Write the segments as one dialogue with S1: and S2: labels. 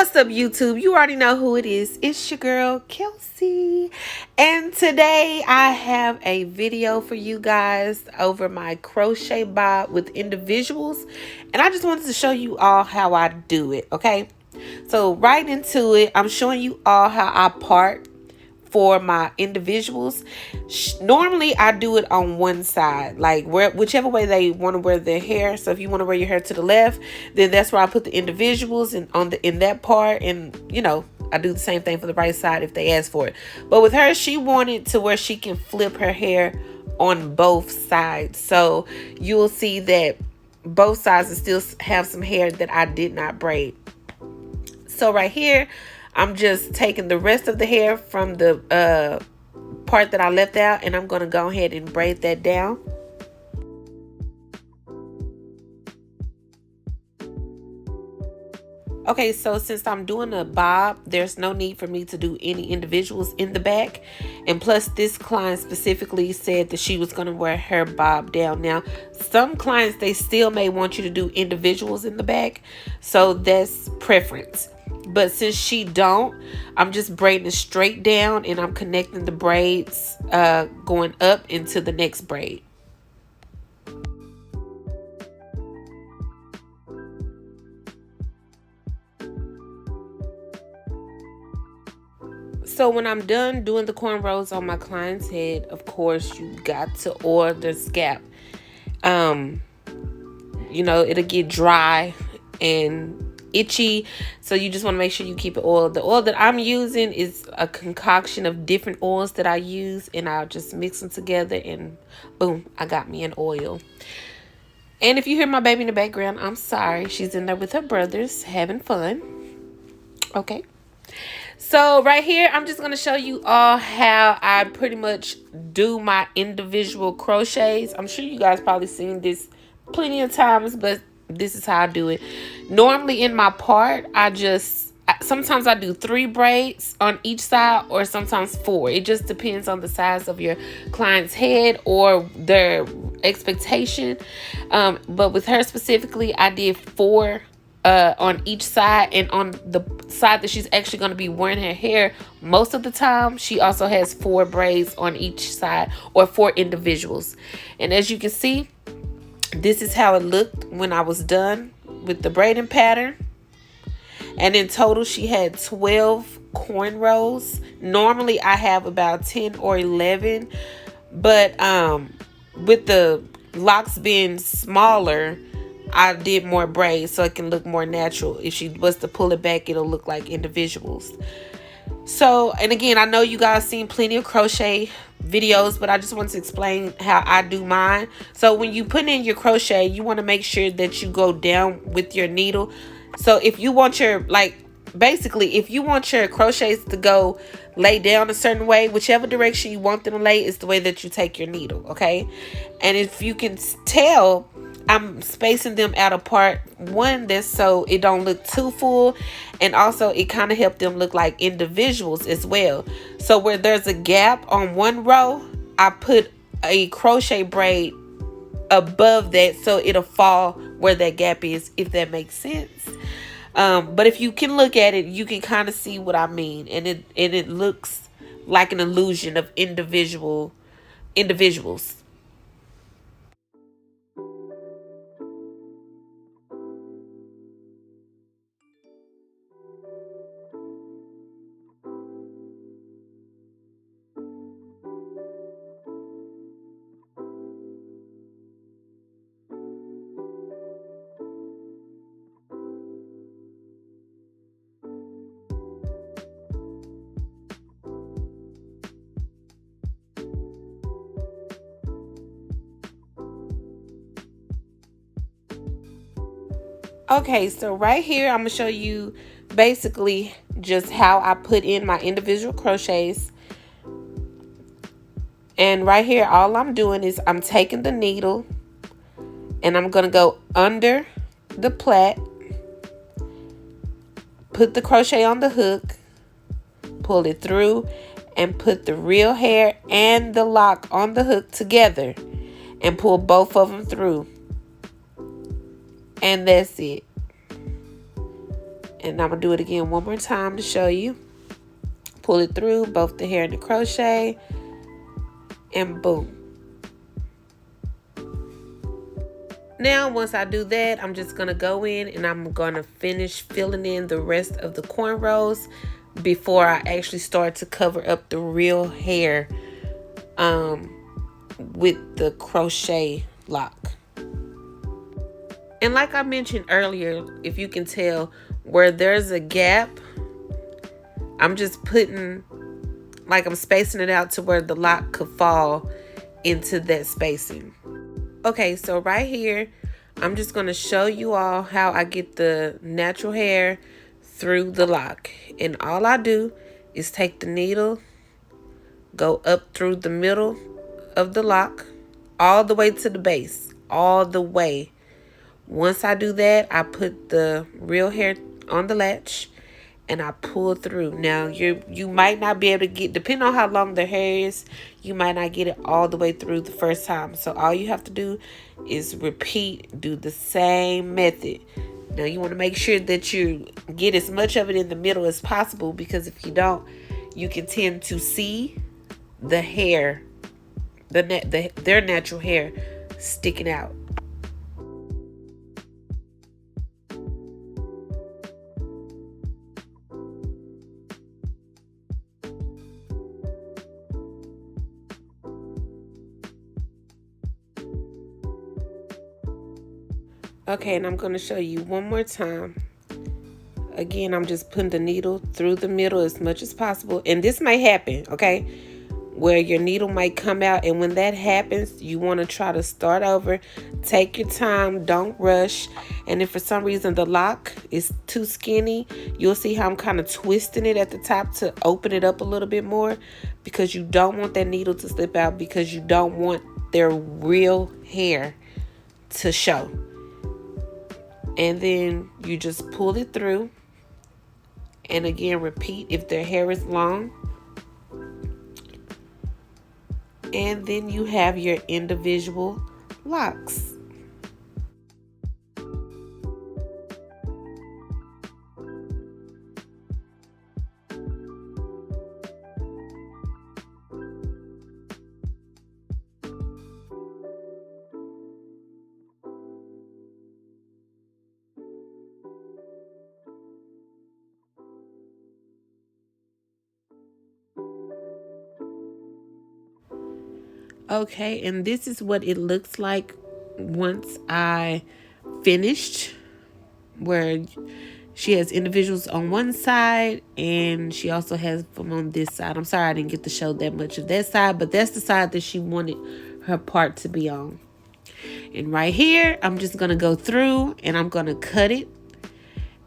S1: What's up, YouTube? You already know who it is. It's your girl, Kelsey. And today I have a video for you guys over my crochet bob with individuals. And I just wanted to show you all how I do it, okay? So right into it, I'm showing you all how I part for my individuals. Normally I do it on one side, like whichever way they want to wear their hair. So if you want to wear your hair to the left, then that's where I put the individuals in that part, and you know, I do the same thing for the right side if they ask for it. But with her, she wanted to where she can flip her hair on both sides, so you'll see that both sides still have some hair that I did not braid. So right here, I'm just taking the rest of the hair from the part that I left out, and I'm going to go ahead and braid that down. Okay, so since I'm doing a bob, there's no need for me to do any individuals in the back. And plus, this client specifically said that she was going to wear her bob down. Now, some clients, they still may want you to do individuals in the back, so that's preference. But since she don't, I'm just braiding it straight down, and I'm connecting the braids going up into the next braid. So when I'm done doing the cornrows on my client's head, of course, you got to oil the scalp. You know, it'll get dry and itchy, so you just want to make sure you keep it oiled. The oil that I'm using is a concoction of different oils that I use, and I'll just mix them together, and boom, I got me an oil. And if you hear my baby in the background, I'm sorry. She's in there with her brothers having fun. Okay. So right here, I'm just going to show you all how I pretty much do my individual crochets. I'm sure you guys probably seen this plenty of times, but this is how I do it. Normally in my part, sometimes I do 3 braids on each side, or sometimes 4. It just depends on the size of your client's head or their expectation. But with her specifically, I did 4 on each side, and on the side that she's actually going to be wearing her hair most of the time, she also has 4 braids on each side, or 4 individuals. And as you can see, this is how it looked when I was done with the braiding pattern. And in total, she had 12 cornrows. Normally I have about 10 or 11, but with the locks being smaller, I did more braids so it can look more natural. If she was to pull it back, it'll look like individuals. So, and again, I know you guys seen plenty of crochet videos, but I just want to explain how I do mine. So when you put in your crochet, you want to make sure that you go down with your needle. So if you want your, basically, if you want your crochets to go lay down a certain way, whichever direction you want them to lay is the way that you take your needle, okay? And if you can tell, I'm spacing them out apart. One, that's so it don't look too full, and also it kind of helped them look like individuals as well. So where there's a gap on one row, I put a crochet braid above that so it'll fall where that gap is, if that makes sense. But if you can look at it, you can kind of see what I mean, and it looks like an illusion of individuals. Okay, so right here, I'm going to show you basically just how I put in my individual crochets. And right here, all I'm doing is I'm taking the needle, and I'm going to go under the plait, put the crochet on the hook, pull it through, and put the real hair and the lock on the hook together, and pull both of them through. And that's it. And I'm gonna do it again one more time to show you. Pull it through both the hair and the crochet, and boom. Now once I do that, I'm just gonna go in and I'm gonna finish filling in the rest of the cornrows before I actually start to cover up the real hair with the crochet lock. And like I mentioned earlier, if you can tell, where there's a gap, I'm just putting, like I'm spacing it out to where the lock could fall into that spacing. Okay, so right here, I'm just going to show you all how I get the natural hair through the lock. And all I do is take the needle, go up through the middle of the lock, all the way to the base, all the way. Once I do that, I put the real hair on the latch and I pull through. Now, you might not be able to get, depending on how long the hair is, you might not get it all the way through the first time. So all you have to do is repeat, do the same method. Now, you want to make sure that you get as much of it in the middle as possible, because if you don't, you can tend to see the hair, their natural hair sticking out. Okay, and I'm going to show you one more time. Again, I'm just putting the needle through the middle as much as possible. And this may happen, okay, where your needle might come out. And when that happens, you want to try to start over. Take your time. Don't rush. And if for some reason the lock is too skinny, you'll see how I'm kind of twisting it at the top to open it up a little bit more, because you don't want that needle to slip out, because you don't want their real hair to show. And then you just pull it through. And again, repeat if their hair is long. And then you have your individual locks. Okay, and this is what it looks like once I finished, where she has individuals on one side and she also has them on this side. I'm sorry I didn't get to show that much of that side, but that's the side that she wanted her part to be on. And right here, I'm just going to go through and I'm going to cut it.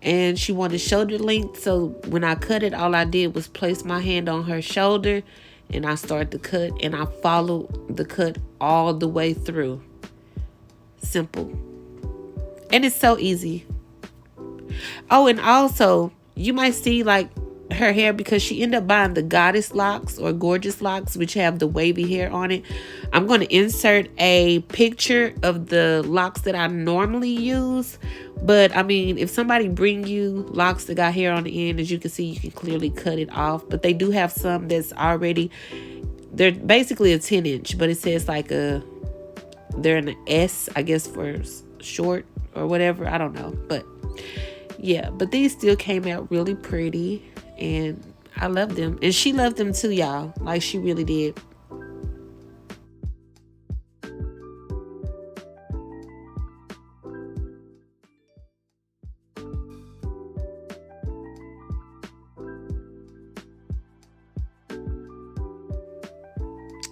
S1: And she wanted shoulder length, so when I cut it, all I did was place my hand on her shoulder and I started to cut, and I followed the cut all the way through. Simple. And it's so easy. Oh, and also, you might see like her hair, because she ended up buying the goddess locks or gorgeous locks, which have the wavy hair on it. I'm going to insert a picture of the locks that I normally use. But I mean, if somebody bring you locks that got hair on the end, as you can see, you can clearly cut it off. But they do have some that's already, they're basically a 10-inch, but it says like they're in an S, I guess, for short or whatever. I don't know. But yeah, but these still came out really pretty, and I love them. And she loved them too, y'all. Like, she really did.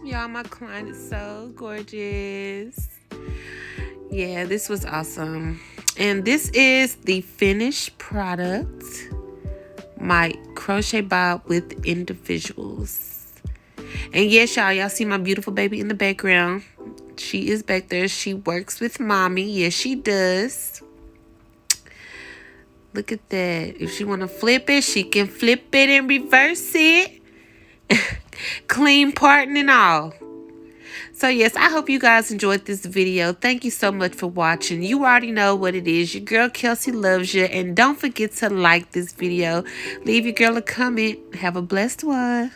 S1: Y'all, my client is so gorgeous. Yeah, this was awesome. And this is the finished product, my crochet bob with individuals. And yes, y'all see my beautiful baby in the background. She is back there. She works with mommy. Yes, she does. Look at that. If she want to flip it, she can flip it and reverse it. Clean parting and all. So yes, I hope you guys enjoyed this video. Thank you so much for watching. You already know what it is. Your girl Kelsey loves you. And don't forget to like this video. Leave your girl a comment. Have a blessed one.